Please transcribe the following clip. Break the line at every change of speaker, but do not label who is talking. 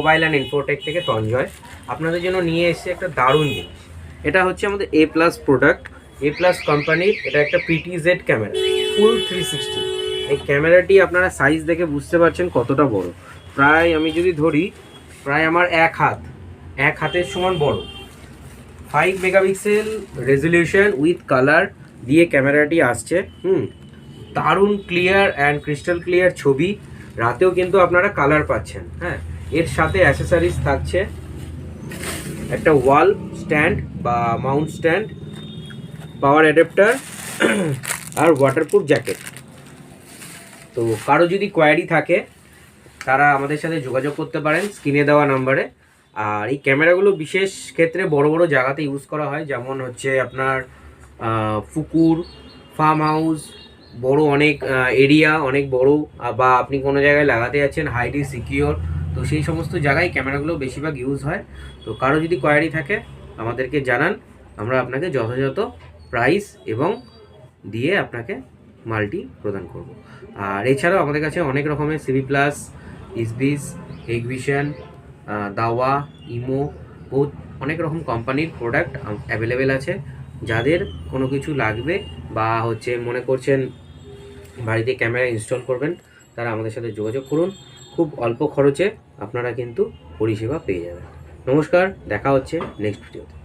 Mobile and Infotech থেকে তঞ্জয় আপনাদের জন্য নিয়ে এসেছে একটা দারুণ জিনিস। এটা হচ্ছে আমাদের A+ প্রোডাক্ট, A+ কোম্পানির। এটা একটা PTZ ক্যামেরা, ফুল 360। এই ক্যামেরাটি আপনারা সাইজ দেখে বুঝতে পারছেন কতটা বড়। প্রায় আমি যদি ধরি, প্রায় আমার এক হাতের সমান বড়। 5 মেগাপিক্সেল রেজলিউশন উইথ কালার দিয়ে ক্যামেরাটি আসছে। দারুণ ক্লিয়ার অ্যান্ড ক্রিস্টাল ক্লিয়ার ছবি। রাতেও কিন্তু আপনারা কালার পাচ্ছেন। হ্যাঁ, এর সাথে অ্যাসেসরিজ থাকছে একটা ওয়াল স্ট্যান্ড বা মাউন্ট স্ট্যান্ড, পাওয়ার অ্যাডাপ্টার আর ওয়াটারপ্রুফ জ্যাকেট। তো কারো যদি কোয়ারি থাকে তারা আমাদের সাথে যোগাযোগ করতে পারেন স্ক্রিনে দেওয়া নাম্বারে। আর এই ক্যামেরাগুলো বিশেষ ক্ষেত্রে বড় বড় জায়গাতে ইউজ করা হয়, যেমন হচ্ছে আপনার পুকুর, ফার্ম হাউস, বড় অনেক এরিয়া, অনেক বড়, বা আপনি কোনো জায়গায় লাগাতে যাচ্ছেন হাইলি সিকিওর, তো সেই সমস্ত জায়গায় ক্যামেরাগুলো বেশিরভাগ ইউজ হয়। তো কারো যদি কোয়ারি থাকে আমাদেরকে জানান, আমরা আপনাকে যথাযথ প্রাইস এবং দিয়ে আপনাকে মালটি প্রদান করব। আর এছাড়াও আমাদের কাছে অনেক রকমের CV+, ইসবিস, এগভিশন, দাওয়া, ইমো, বহুত অনেক রকম কোম্পানির প্রোডাক্ট অ্যাভেলেবেল আছে। যাদের কোনো কিছু লাগবে বা হচ্ছে মনে করছেন বাড়িতে ক্যামেরা ইনস্টল করবেন, তারা আমাদের সাথে যোগাযোগ করুন। খুব অল্প খরচে আপনারা কিন্তু পরিষেবা পেয়ে যাবেন। নমস্কার, দেখা হচ্ছে নেক্সট ভিডিওতে।